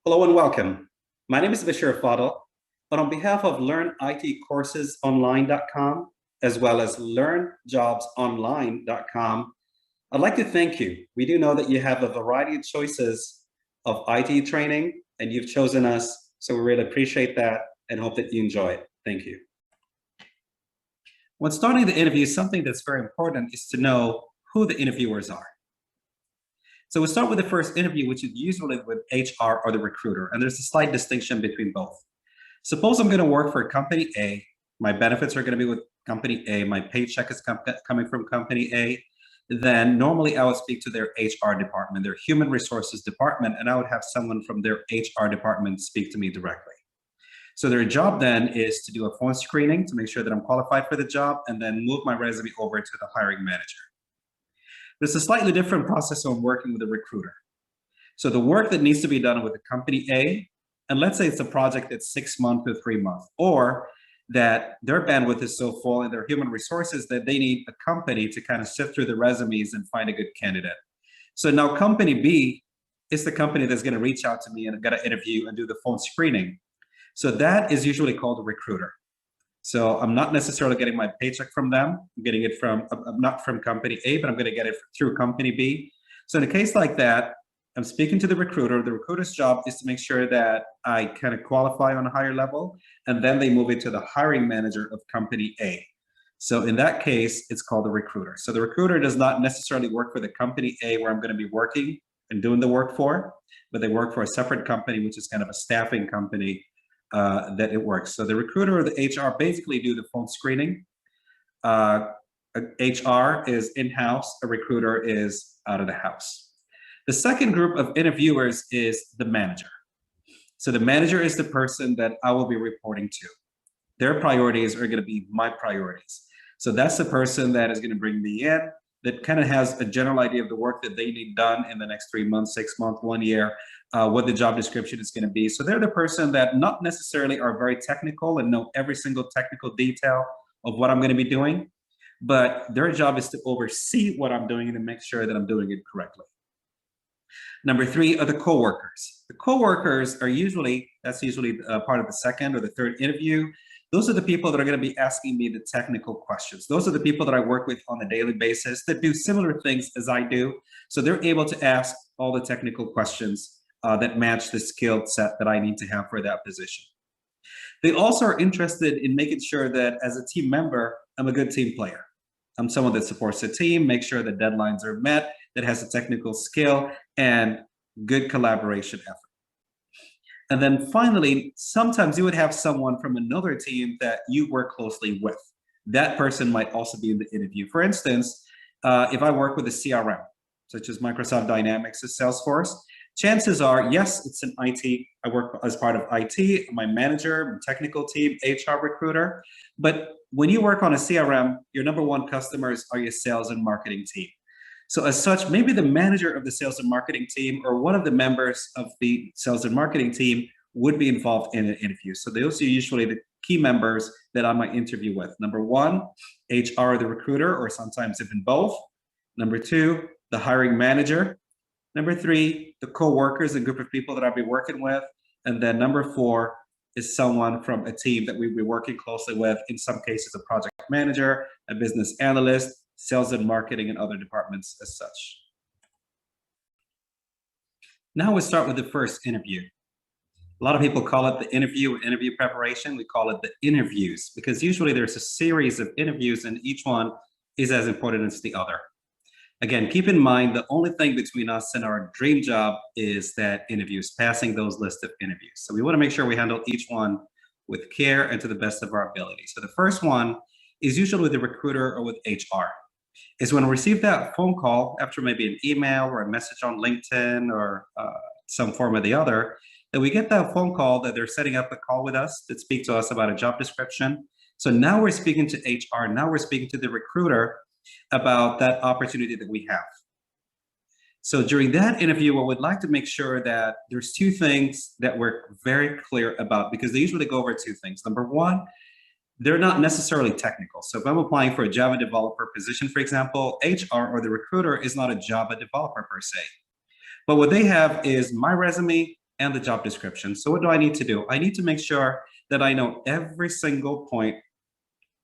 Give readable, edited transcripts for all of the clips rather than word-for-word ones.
Hello and welcome. My name is Bashir Fadl, but on behalf of LearnITCoursesOnline.com as well as LearnJobsOnline.com, I'd like to thank you. We do know that you have a variety of choices of IT training, and you've chosen us, so we really appreciate that and hope that you enjoy it. Thank you. When starting the interview, something that's very important is to know who the interviewers are. So we'll start with the first interview, which is usually with HR or the recruiter, and there's a slight distinction between both. Suppose I'm going to work for company A, my benefits are going to be with company A, my paycheck is coming from company A, then normally I would speak to their HR department, their human resources department, and I would have someone from their HR department speak to me directly. So their job then is to do a phone screening to make sure that I'm qualified for the job and then move my resume over to the hiring manager. There's a slightly different process when working with a recruiter. So the work that needs to be done with the company A, and let's say it's a project that's 6 months to 3 months, or that their bandwidth is so full in their human resources that they need a company to kind of sift through the resumes and find a good candidate. So now company B is the company that's going to reach out to me and get an interview and do the phone screening. So that is usually called a recruiter. So I'm not necessarily getting my paycheck from them. I'm getting it from, not from company A, but I'm going to get it through company B. So in a case like that, I'm speaking to the recruiter. The recruiter's job is to make sure that I kind of qualify on a higher level, and then they move it to the hiring manager of company A. So in that case, it's called a recruiter. So the recruiter does not necessarily work for the company A where I'm going to be working and doing the work for, but they work for a separate company, which is kind of a staffing company that it works. So the recruiter or the HR basically do the phone screening. HR is in-house, a recruiter is out of the house. The second group of interviewers is the manager. So the manager is the person that I will be reporting to. Their priorities are going to be my priorities. So that's the person that is going to bring me in, that kind of has a general idea of the work that they need done in the next 3 months, 6 months, 1 year, what the job description is going to be. So they're the person that not necessarily are very technical and know every single technical detail of what I'm going to be doing, but their job is to oversee what I'm doing and to make sure that I'm doing it correctly. Number 3 are the coworkers. The coworkers are usually, that's usually part of the second or the third interview. Those are the people that are going to be asking me the technical questions. Those are the people that I work with on a daily basis that do similar things as I do. So they're able to ask all the technical questions that match the skill set that I need to have for that position. They also are interested in making sure that as a team member, I'm a good team player. I'm someone that supports the team, makes sure the deadlines are met, that has a technical skill and good collaboration effort. And then finally, sometimes you would have someone from another team that you work closely with. That person might also be in the interview. For instance, if I work with a CRM, such as Microsoft Dynamics or Salesforce, chances are, yes, it's an IT. I work as part of IT, my manager, my technical team, HR recruiter. But when you work on a CRM, your number one customers are your sales and marketing team. So as such, maybe the manager of the sales and marketing team or one of the members of the sales and marketing team would be involved in an interview. So those are usually the key members that I might interview with. Number 1, HR, the recruiter, or sometimes even both. Number 2, the hiring manager. Number 3, the co-workers, a group of people that I'll be working with. And then number 4 is someone from a team that we'll be working closely with, in some cases a project manager, a business analyst, sales and marketing, and other departments as such. Now we start with the first interview. A lot of people call it the interview preparation. We call it the interviews because usually there's a series of interviews and each one is as important as the other. Again, keep in mind the only thing between us and our dream job is that interviews, passing those lists of interviews. So we want to make sure we handle each one with care and to the best of our ability. So the first one is usually with the recruiter or with HR. Is when we receive that phone call after maybe an email or a message on LinkedIn or some form or the other, that we get that phone call that they're setting up a call with us that speak to us about a job description. So now we're speaking to HR, now we're speaking to the recruiter about that opportunity that we have. So during that interview, I would like to make sure that there's 2 things that we're very clear about because they usually go over 2 things. Number 1, they're not necessarily technical. So if I'm applying for a Java developer position, for example, HR or the recruiter is not a Java developer per se. But what they have is my resume, and the job description. So what do I need to do? I need to make sure that I know every single point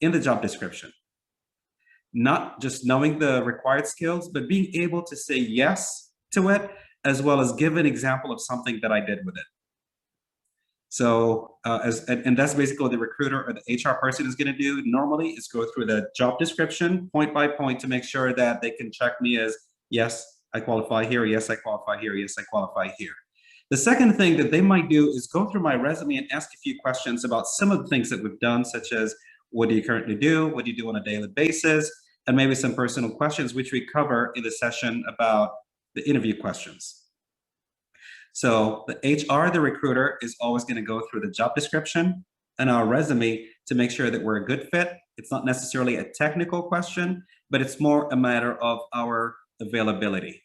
in the job description. Not just knowing the required skills, but being able to say yes to it, as well as give an example of something that I did with it. So and that's basically what the recruiter or the HR person is going to do normally, is go through the job description point by point to make sure that they can check me as, yes, I qualify here, yes, I qualify here, yes, I qualify here. The second thing that they might do is go through my resume and ask a few questions about some of the things that we've done, such as what do you currently do, what do you do on a daily basis, and maybe some personal questions, which we cover in the session about the interview questions. So the HR, the recruiter, is always going to go through the job description and our resume to make sure that we're a good fit. It's not necessarily a technical question, but it's more a matter of our availability.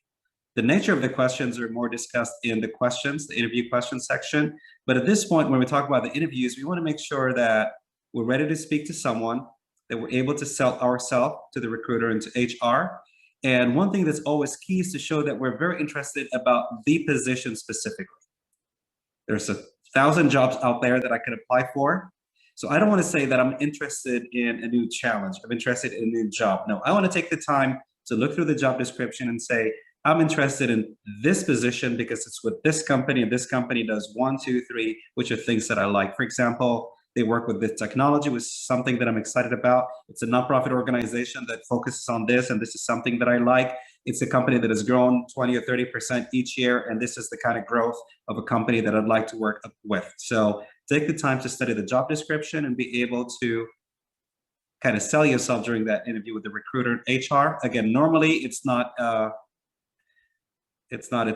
The nature of the questions are more discussed in the questions, the interview question section. But at this point, when we talk about the interviews, we want to make sure that we're ready to speak to someone, that we're able to sell ourselves to the recruiter and to HR. And one thing that's always key is to show that we're very interested about the position specifically. There's 1,000 jobs out there that I could apply for. So I don't want to say that I'm interested in a new challenge. I'm interested in a new job. No, I want to take the time to look through the job description and say, I'm interested in this position because it's with this company, and this company does 1, 2, 3, which are things that I like. For example, they work with this technology, which is something that I'm excited about. It's a nonprofit organization that focuses on this, and this is something that I like. It's a company that has grown 20 or 30% each year, and this is the kind of growth of a company that I'd like to work with. So take the time to study the job description and be able to kind of sell yourself during that interview with the recruiter and HR. Again, normally it's not a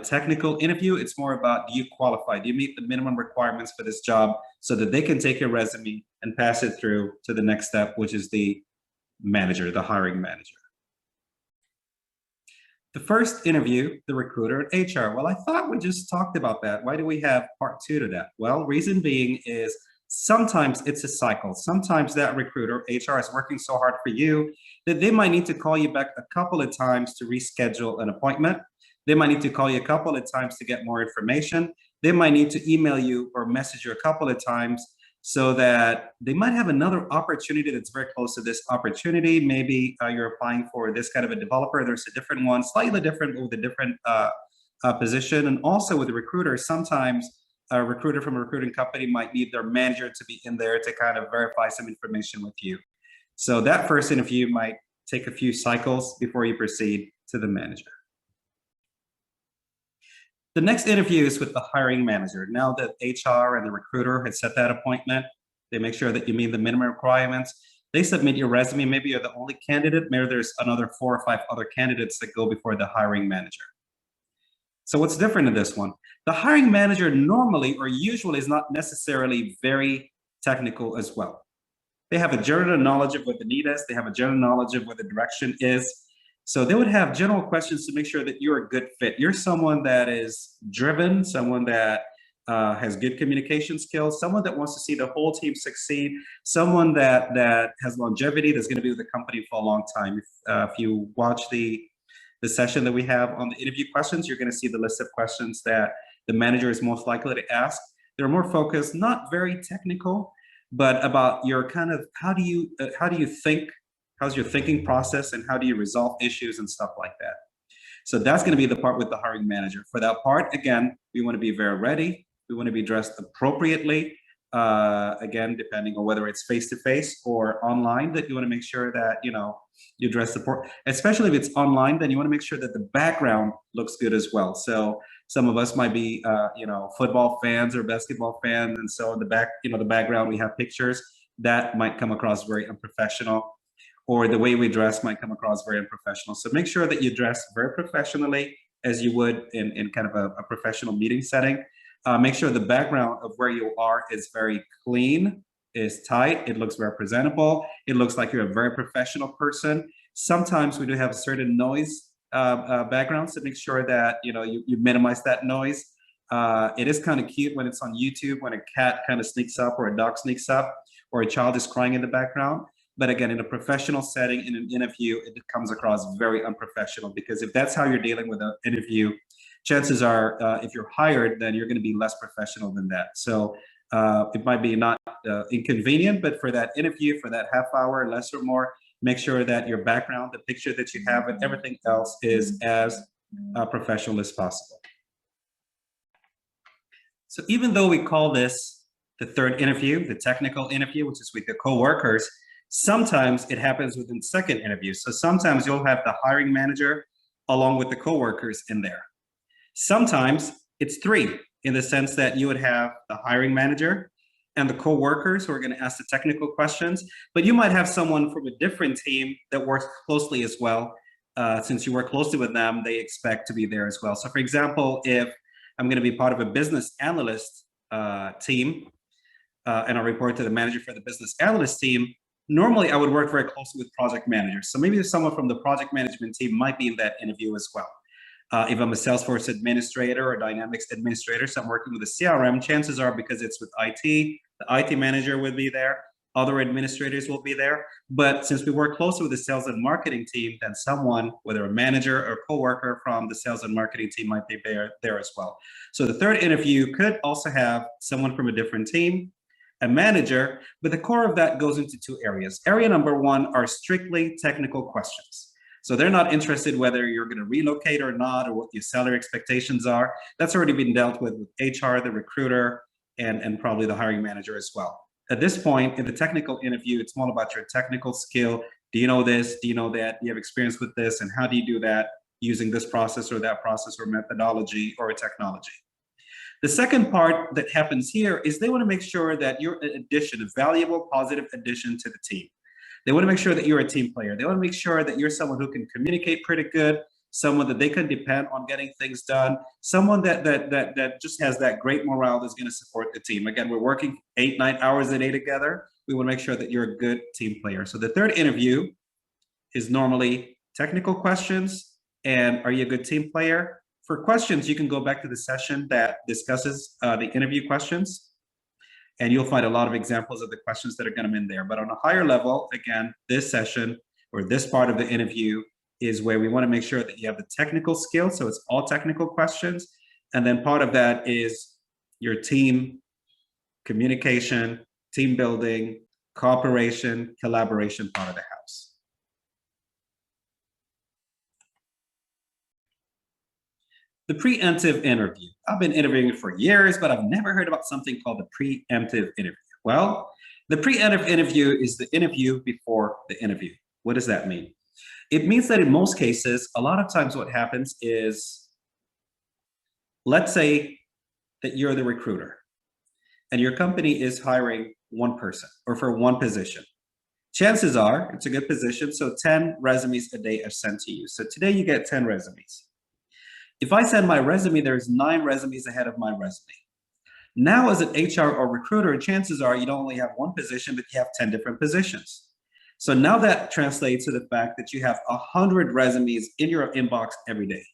technical interview. It's more about, do you qualify? Do you meet the minimum requirements for this job, so that they can take your resume and pass it through to the next step, which is the manager, the hiring manager. The first interview, the recruiter and HR. Well, I thought we just talked about that. Why do we have part 2 to that? Well, reason being is sometimes it's a cycle. Sometimes that recruiter, HR, is working so hard for you that they might need to call you back a couple of times to reschedule an appointment. They might need to call you a couple of times to get more information. They might need to email you or message you a couple of times, so that they might have another opportunity that's very close to this opportunity. Maybe you're applying for this kind of a developer. There's a different one, slightly different, with a different position. And also with the recruiter, sometimes a recruiter from a recruiting company might need their manager to be in there to kind of verify some information with you. So that first interview might take a few cycles before you proceed to the manager. The next interview is with the hiring manager. Now that HR and the recruiter had set that appointment, they make sure that you meet the minimum requirements. They submit your resume. Maybe you're the only candidate. Maybe there's another 4 or 5 other candidates that go before the hiring manager. So what's different in this one? The hiring manager normally or usually is not necessarily very technical as well. They have a general knowledge of what the need is. They have a general knowledge of what the direction is. So they would have general questions to make sure that you're a good fit. You're someone that is driven, someone that has good communication skills, someone that wants to see the whole team succeed, someone that has longevity, that's going to be with the company for a long time. If you watch the session that we have on the interview questions, you're going to see the list of questions that the manager is most likely to ask. They're more focused, not very technical, but about your kind of, how do you think? How's your thinking process, and how do you resolve issues and stuff like that? So that's going to be the part with the hiring manager. For that part, again, we want to be very ready. We want to be dressed appropriately. Again, depending on whether it's face-to-face or online, that you want to make sure that, you dress especially if it's online, then you want to make sure that the background looks good as well. So some of us might be, football fans or basketball fans. And so in the back, the background, we have pictures that might come across very unprofessional, or the way we dress might come across very unprofessional. So make sure that you dress very professionally, as you would in kind of a professional meeting setting. Make sure the background of where you are is very clean, is tight, it looks very presentable, it looks like you're a very professional person. Sometimes we do have a certain noise background, so make sure that you minimize that noise. It is kind of cute when it's on YouTube, when a cat kind of sneaks up, or a dog sneaks up, or a child is crying in the background. But again, in a professional setting, in an interview, it comes across very unprofessional, because if that's how you're dealing with an interview, chances are, if you're hired, then you're going to be less professional than that. So it might be not inconvenient, but for that interview, for that half hour, less or more, make sure that your background, the picture that you have, and everything else is as professional as possible. So even though we call this the third interview, the technical interview, which is with the coworkers, sometimes it happens within the second interview. So sometimes you'll have the hiring manager along with the coworkers in there. Sometimes it's three, in the sense that you would have the hiring manager and the coworkers who are going to ask the technical questions, but you might have someone from a different team that works closely as well. Since you work closely with them, they expect to be there as well. So for example, if I'm going to be part of a business analyst team, and I report to the manager for the business analyst team, normally I would work very closely with project managers. So maybe someone from the project management team might be in that interview as well. If I'm a Salesforce administrator or Dynamics administrator, so I'm working with a CRM, chances are, because it's with IT, the IT manager would be there, other administrators will be there. But since we work closely with the sales and marketing team, then someone, whether a manager or coworker from the sales and marketing team, might be there as well. So the third interview could also have someone from a different team, a manager, but the core of that goes into two areas. Area number one are strictly technical questions. So they're not interested whether you're going to relocate or not, or what your salary expectations are. That's already been dealt with HR, the recruiter, and probably the hiring manager as well. At this point in the technical interview, it's more about your technical skill. Do you know this? Do you know that? Do you have experience with this? And how do you do that using this process or that process or methodology or technology? The second part that happens here is they want to make sure that you're an addition, a valuable, positive addition to the team. They want to make sure that you're a team player. They want to make sure that you're someone who can communicate pretty good, someone that they can depend on getting things done, someone that just has that great morale that's going to support the team. Again, we're working 8-9 hours a day together. We want to make sure that you're a good team player. So the third interview is normally technical questions and are you a good team player? For questions, you can go back to the session that discusses the interview questions, and you'll find a lot of examples of the questions that are going to be in there. But on a higher level, again, this session or this part of the interview is where we want to make sure that you have the technical skills. So it's all technical questions. And then part of that is your team communication, team building, cooperation, collaboration part of the house. The preemptive interview. I've been interviewing for years, but I've never heard about something called the preemptive interview. Well, the preemptive interview is the interview before the interview. What does that mean? It means that in most cases, a lot of times what happens is, let's say that you're the recruiter and your company is hiring one person or for one position. Chances are it's a good position, so 10 resumes a day are sent to you. So today you get 10 resumes. If I send my resume, there's 9 resumes ahead of my resume. Now as an HR or recruiter, chances are you don't only have one position, but you have 10 different positions. So now that translates to the fact that you have 100 resumes in your inbox every day.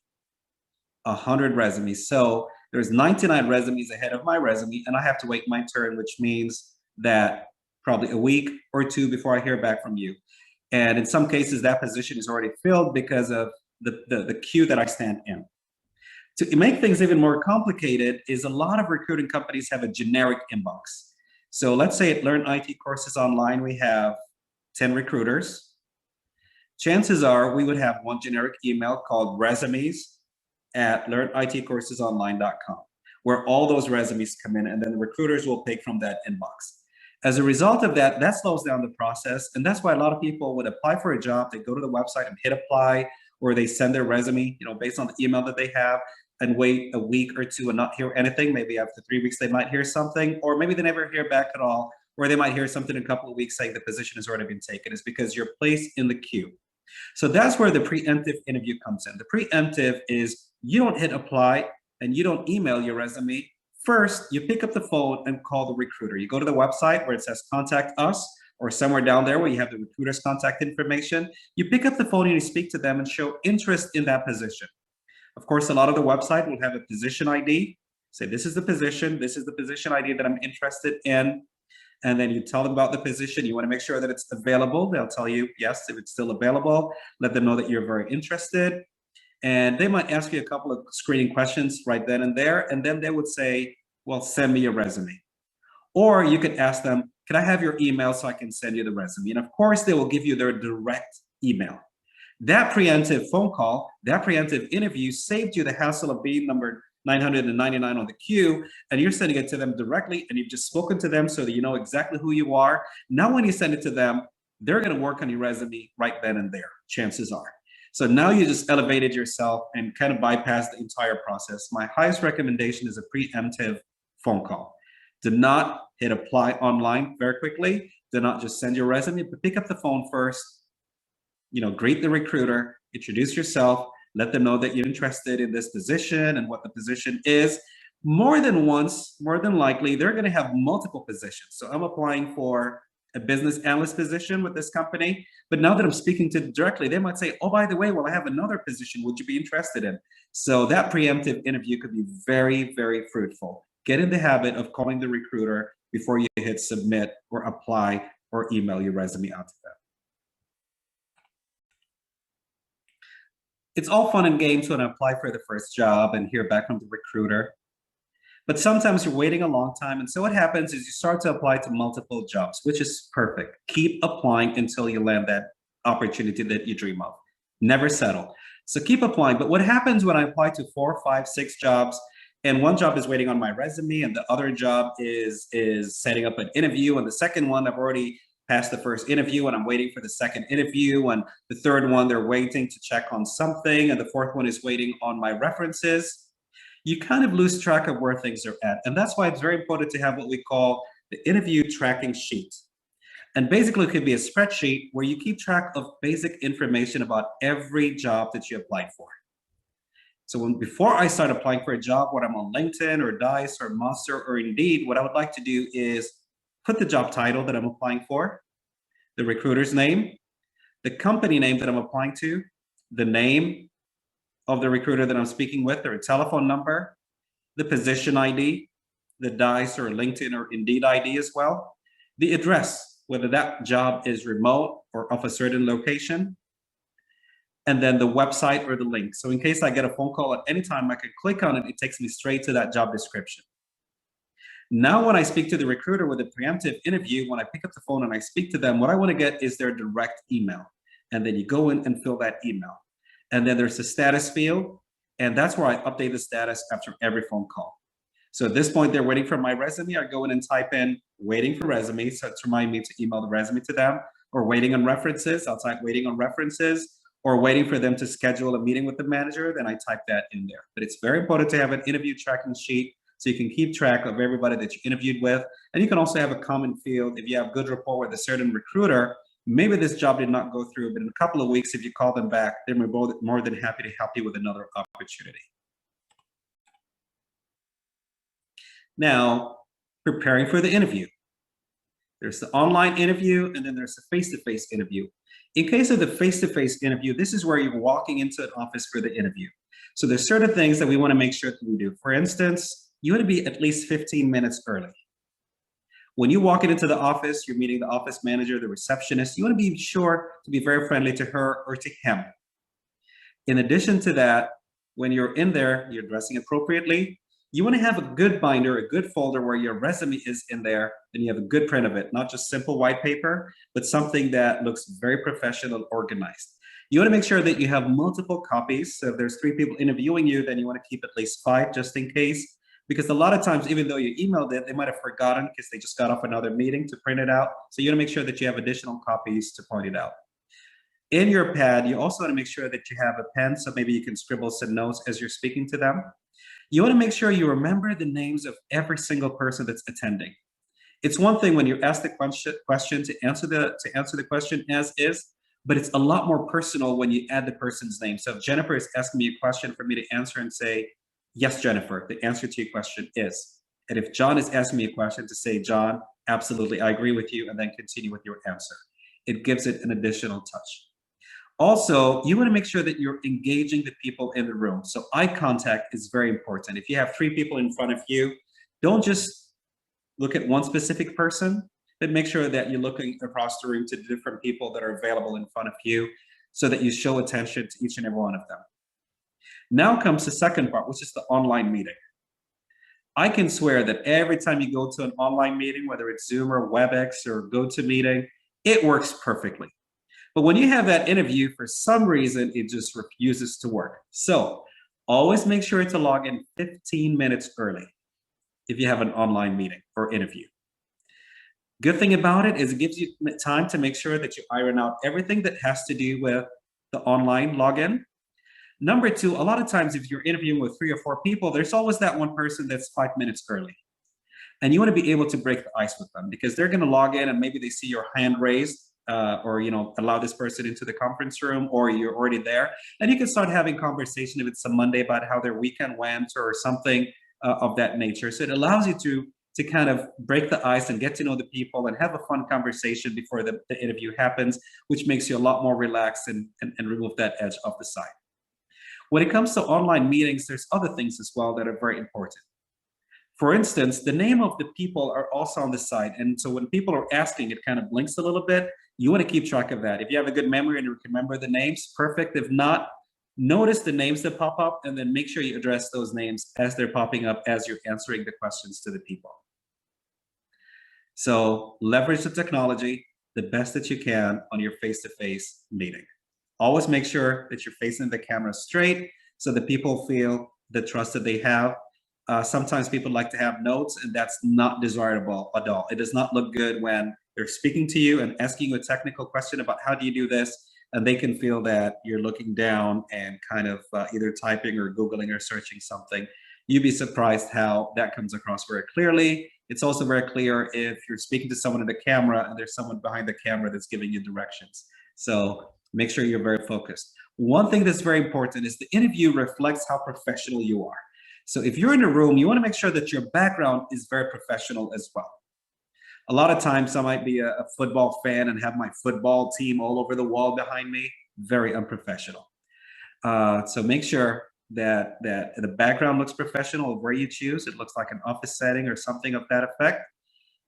100 resumes. So there's 99 resumes ahead of my resume, and I have to wait my turn, which means that probably a week or two before I hear back from you. And in some cases, that position is already filled because of the queue that I stand in. To make things even more complicated is a lot of recruiting companies have a generic inbox. So let's say at Learn IT Courses Online, we have 10 recruiters. Chances are we would have one generic email called resumes@learnitcoursesonline.com, where all those resumes come in, and then the recruiters will pick from that inbox. As a result of that, that slows down the process. And that's why a lot of people would apply for a job. They go to the website and hit apply, or they send their resume, based on the email that they have, and wait a week or two and not hear anything. Maybe after 3 weeks, they might hear something, or maybe they never hear back at all, or they might hear something in a couple of weeks saying the position has already been taken. It's because you're placed in the queue. So that's where the preemptive interview comes in. The preemptive is you don't hit apply and you don't email your resume. First, you pick up the phone and call the recruiter. You go to the website where it says contact us, or somewhere down there where you have the recruiter's contact information. You pick up the phone and you speak to them and show interest in that position. Of course, a lot of the website will have a position ID. Say, this is the position ID that I'm interested in. And then you tell them about the position. You want to make sure that it's available. They'll tell you, yes, if it's still available. Let them know that you're very interested. And they might ask you a couple of screening questions right then and there, and then they would say, well, send me your resume. Or you could ask them, can I have your email so I can send you the resume? And of course, they will give you their direct email. That preemptive phone call, that preemptive interview saved you the hassle of being number 999 on the queue, and you're sending it to them directly, and you've just spoken to them so that you know exactly who you are. Now, when you send it to them, they're going to work on your resume right then and there, chances are. So now you just elevated yourself and kind of bypassed the entire process. My highest recommendation is a preemptive phone call. Do not hit apply online very quickly. Do not just send your resume, but pick up the phone first. Greet the recruiter, introduce yourself, let them know that you're interested in this position and what the position is. More than once, more than likely, they're going to have multiple positions. So I'm applying for a business analyst position with this company, but now that I'm speaking to them directly, they might say, oh, by the way, well, I have another position. Would you be interested in? So that preemptive interview could be very, very fruitful. Get in the habit of calling the recruiter before you hit submit or apply or email your resume out to them. It's all fun and games when I apply for the first job and hear back from the recruiter. But sometimes you're waiting a long time. And so what happens is you start to apply to multiple jobs, which is perfect. Keep applying until you land that opportunity that you dream of. Never settle. So keep applying. But what happens when I apply to 4, 5, 6 jobs, and one job is waiting on my resume, and the other job is setting up an interview, and the second one I've already passed the first interview and I'm waiting for the second interview, and the third one they're waiting to check on something, and the fourth one is waiting on my references. You kind of lose track of where things are at. And that's why it's very important to have what we call the interview tracking sheet. And basically it could be a spreadsheet where you keep track of basic information about every job that you applied for. So before I start applying for a job, when I'm on LinkedIn or Dice or Monster or Indeed, what I would like to do is put the job title that I'm applying for, the recruiter's name, the company name that I'm applying to, the name of the recruiter that I'm speaking with, their telephone number, the position ID, the Dice or LinkedIn or Indeed ID as well, the address, whether that job is remote or of a certain location, and then the website or the link. So in case I get a phone call at any time, I can click on it, it takes me straight to that job description. Now, when I speak to the recruiter with a preemptive interview, when I pick up the phone and I speak to them, what I want to get is their direct email. And then you go in and fill that email. And then there's a status field, and that's where I update the status after every phone call. So at this point, they're waiting for my resume. I go in and type in waiting for resume, so it's reminding me to email the resume to them, or waiting on references. I'll type waiting on references, or waiting for them to schedule a meeting with the manager, then I type that in there. But it's very important to have an interview tracking sheet so you can keep track of everybody that you interviewed with. And you can also have a common field. If you have good rapport with a certain recruiter, maybe this job did not go through, but in a couple of weeks, if you call them back, they're more than happy to help you with another opportunity. Now, preparing for the interview. There's the online interview, and then there's the face-to-face interview. In case of the face-to-face interview, this is where you're walking into an office for the interview. So there's certain things that we want to make sure that we do. For instance, you want to be at least 15 minutes early. When you walk into the office, you're meeting the office manager, the receptionist, you want to be sure to be very friendly to her or to him. In addition to that, when you're in there, you're dressing appropriately. You want to have a good binder, a good folder where your resume is in there, and you have a good print of it, not just simple white paper, but something that looks very professional, organized. You want to make sure that you have multiple copies. So if there's 3 people interviewing you, then you want to keep at least 5 just in case. Because a lot of times, even though you emailed it, they might have forgotten because they just got off another meeting to print it out. So you want to make sure that you have additional copies to point it out. In your pad, you also want to make sure that you have a pen, so maybe you can scribble some notes as you're speaking to them. You want to make sure you remember the names of every single person that's attending. It's one thing when you ask the question to answer the question as is, but it's a lot more personal when you add the person's name. So if Jennifer is asking me a question for me to answer and say, yes, Jennifer, the answer to your question is. And if John is asking me a question, to say, John, absolutely, I agree with you, and then continue with your answer. It gives it an additional touch. Also, you want to make sure that you're engaging the people in the room. So eye contact is very important. If you have 3 people in front of you, don't just look at one specific person, but make sure that you're looking across the room to different people that are available in front of you so that you show attention to each and every one of them. Now comes the second part, which is the online meeting. I can swear that every time you go to an online meeting, whether it's Zoom or WebEx or GoToMeeting, it works perfectly. But when you have that interview, for some reason, it just refuses to work. So always make sure to log in 15 minutes early if you have an online meeting or interview. Good thing about it is it gives you time to make sure that you iron out everything that has to do with the online login. Number two, a lot of times if you're interviewing with 3 or 4 people, there's always that one person that's 5 minutes early. And you want to be able to break the ice with them because they're going to log in and maybe they see your hand raised or allow this person into the conference room, or you're already there, and you can start having conversation if it's a Monday about how their weekend went or something of that nature. So it allows you to kind of break the ice and get to know the people and have a fun conversation before the interview happens, which makes you a lot more relaxed and remove that edge off the side. When it comes to online meetings, there's other things as well that are very important. For instance, the name of the people are also on the side. And so when people are asking, it kind of blinks a little bit. You want to keep track of that. If you have a good memory and you can remember the names, perfect. If not, notice the names that pop up and then make sure you address those names as they're popping up as you're answering the questions to the people. So leverage the technology the best that you can on your face-to-face meeting. Always make sure that you're facing the camera straight so that people feel the trust that they have. Sometimes people like to have notes, and that's not desirable at all. It does not look good when they're speaking to you and asking you a technical question about how do you do this, and they can feel that you're looking down and kind of either typing or Googling or searching something. You'd be surprised how that comes across very clearly. It's also very clear if you're speaking to someone in the camera and there's someone behind the camera that's giving you directions. So make sure you're very focused. One thing that's very important is the interview reflects how professional you are. So if you're in a room, you want to make sure that your background is very professional as well. A lot of times I might be a football fan and have my football team all over the wall behind me. Very unprofessional. So make sure that the background looks professional where you choose. It looks like an office setting or something of that effect.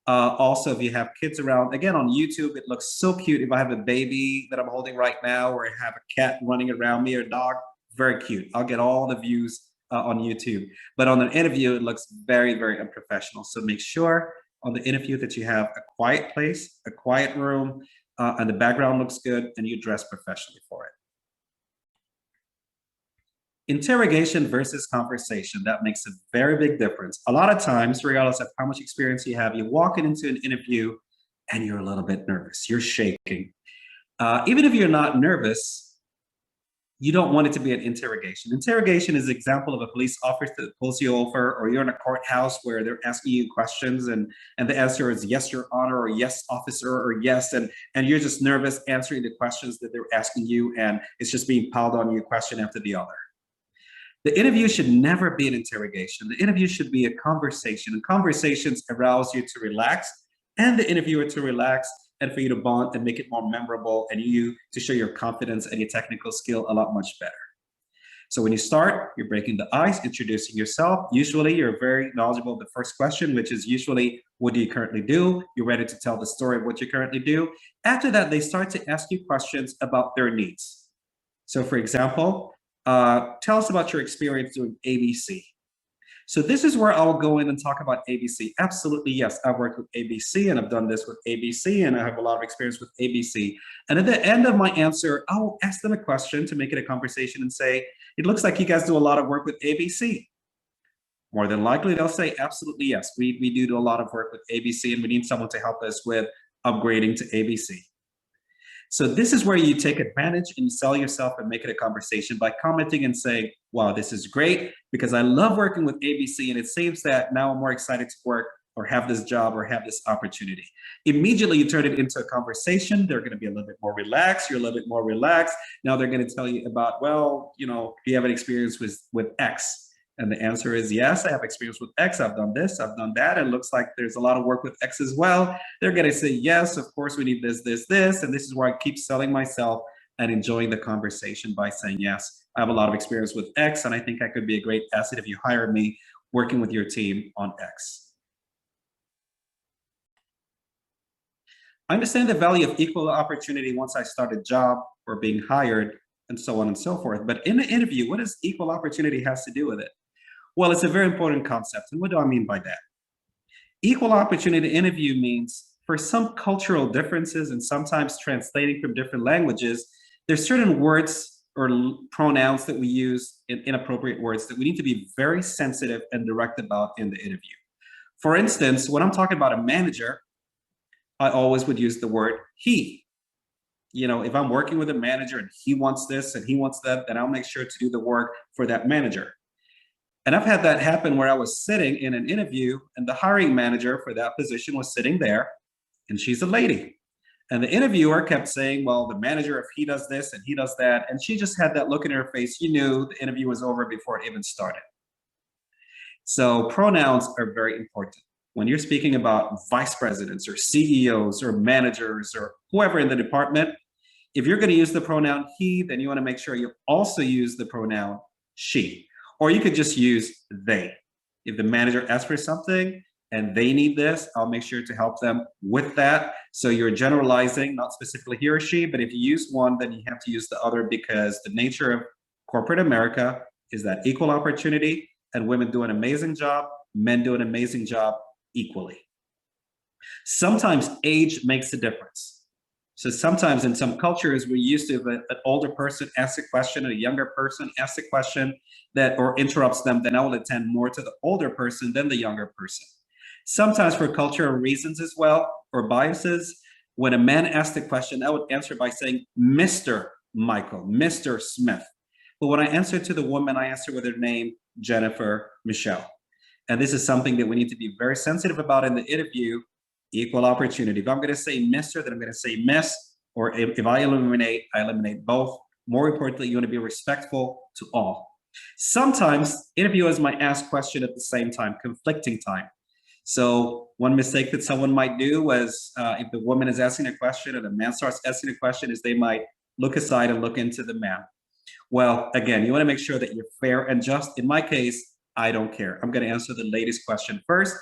Also, if you have kids around, again, on YouTube, it looks so cute. If I have a baby that I'm holding right now, or I have a cat running around me or a dog, very cute. I'll get all the views on YouTube. But on an interview, it looks very, very unprofessional. So make sure on the interview that you have a quiet place, a quiet room, and the background looks good, and you dress professionally for it. Interrogation versus conversation, that makes a very big difference. A lot of times, regardless of how much experience you have, you walk into an interview and you're a little bit nervous, you're shaking. Even if you're not nervous, you don't want it to be an interrogation. Interrogation is an example of a police officer that pulls you over, or you're in a courthouse where they're asking you questions and the answer is yes, your honor, or yes, officer, or yes, and you're just nervous answering the questions that they're asking you, and it's just being piled on you question after the other. The interview should never be an interrogation. The interview should be a conversation, and conversations arouse you to relax and the interviewer to relax, and for you to bond and make it more memorable, and you to show your confidence and your technical skill a lot much better. So when you start, you're breaking the ice, introducing yourself. Usually you're very knowledgeable of the first question, which is usually, what do you currently do? You're ready to tell the story of what you currently do. After that, they start to ask you questions about their needs. So for example, tell us about your experience doing ABC. So this is where I'll go in and talk about ABC. Absolutely, yes, I've worked with ABC and I've done this with ABC and I have a lot of experience with ABC. And at the end of my answer, I'll ask them a question to make it a conversation and say, it looks like you guys do a lot of work with ABC. More than likely, they'll say, absolutely, yes, we do a lot of work with ABC and we need someone to help us with upgrading to ABC. So this is where you take advantage and you sell yourself and make it a conversation by commenting and saying, wow, this is great because I love working with ABC and it seems that now I'm more excited to work or have this job or have this opportunity. Immediately you turn it into a conversation. They're gonna be a little bit more relaxed. You're a little bit more relaxed. Now they're gonna tell you about, well, do you have an experience with X? And the answer is yes, I have experience with X. I've done this, I've done that. It looks like there's a lot of work with X as well. They're going to say, yes, of course, we need this, this, this. And this is where I keep selling myself and enjoying the conversation by saying, yes, I have a lot of experience with X. And I think I could be a great asset if you hire me working with your team on X. I understand the value of equal opportunity once I start a job or being hired. and so on and so forth. But in the interview, what does equal opportunity has to do with it? Well, it's a very important concept. And what do I mean by that? Equal opportunity interview means for some cultural differences and sometimes translating from different languages, there's certain words or pronouns that we use, inappropriate words, that we need to be very sensitive and direct about in the interview. For instance, when I'm talking about a manager, I always would use the word he. You know, if I'm working with a manager and he wants this and he wants that, then I'll make sure to do the work for that manager. And I've had that happen where I was sitting in an interview and the hiring manager for that position was sitting there, and she's a lady. And the interviewer kept saying, well, the manager, if he does this and he does that, and she just had that look in her face, you knew the interview was over before it even started. So pronouns are very important. When you're speaking about vice presidents or CEOs or managers or whoever in the department, if you're going to use the pronoun he, then you want to make sure you also use the pronoun she. Or you could just use they. If the manager asks for something and they need this, I'll make sure to help them with that. So you're generalizing, not specifically he or she, but if you use one, then you have to use the other, because the nature of corporate America is that equal opportunity, and women do an amazing job, men do an amazing job equally. Sometimes age makes a difference. So sometimes in some cultures, we're used to an older person asks a question and a younger person asks a question that or interrupts them, then I will attend more to the older person than the younger person. Sometimes for cultural reasons as well, or biases, when a man asked a question, I would answer by saying, Mr. Michael, Mr. Smith. But when I answer to the woman, I answer with her name, Jennifer, Michelle. And this is something that we need to be very sensitive about in the interview. Equal opportunity. If I'm going to say Mr., then I'm going to say Miss, or if I eliminate both. More importantly, you want to be respectful to all. Sometimes interviewers might ask questions at the same time, conflicting time. So one mistake that someone might do was if the woman is asking a question and the man starts asking a question, is they might look aside and look into the man. Well, again, you want to make sure that you're fair and just. In my case, I don't care. I'm going to answer the lady's question first.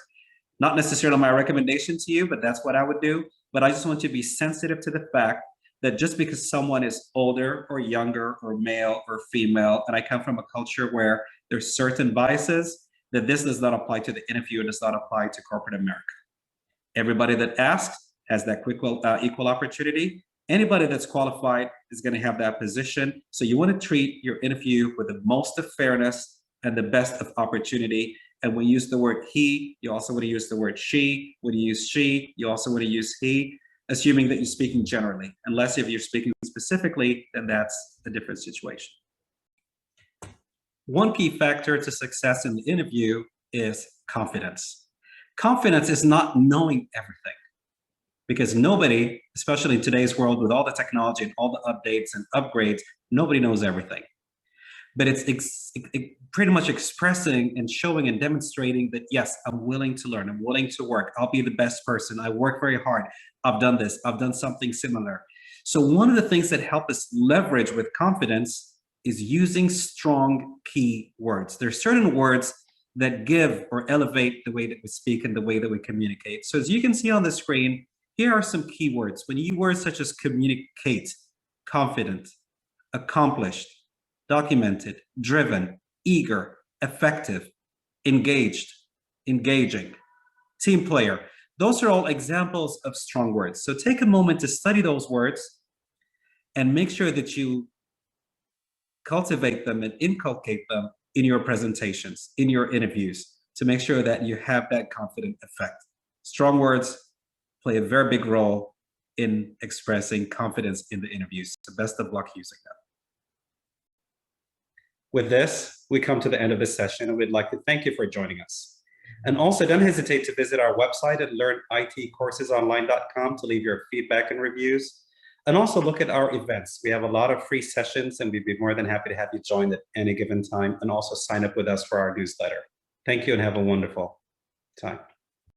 Not necessarily my recommendation to you, but that's what I would do. But I just want you to be sensitive to the fact that just because someone is older or younger or male or female, and I come from a culture where there's certain biases, that this does not apply to the interview, it does not apply to corporate America. Everybody that asks has that equal opportunity. Anybody that's qualified is going to have that position. So you want to treat your interview with the most of fairness and the best of opportunity. And when you use the word he, you also want to use the word she. When you use she, you also want to use he, assuming that you're speaking generally. Unless if you're speaking specifically, then that's a different situation. One key factor to success in the interview is confidence. Confidence is not knowing everything, because nobody, especially in today's world with all the technology and all the updates and upgrades, nobody knows everything. But it's pretty much expressing and showing and demonstrating that, yes, I'm willing to learn, I'm willing to work, I'll be the best person, I work very hard, I've done this, I've done something similar. So one of the things that help us leverage with confidence is using strong key words. There are certain words that give or elevate the way that we speak and the way that we communicate. So as you can see on the screen, here are some key words. When you use words such as communicate, confident, accomplished, documented, driven, eager, effective, engaged, engaging, team player. Those are all examples of strong words. So take a moment to study those words and make sure that you cultivate them and inculcate them in your presentations, in your interviews, to make sure that you have that confident effect. Strong words play a very big role in expressing confidence in the interviews. So best of luck using them. With this, we come to the end of this session, and we'd like to thank you for joining us. And also, don't hesitate to visit our website at learnitcoursesonline.com to leave your feedback and reviews. And also look at our events. We have a lot of free sessions, and we'd be more than happy to have you join at any given time, and also sign up with us for our newsletter. Thank you and have a wonderful time.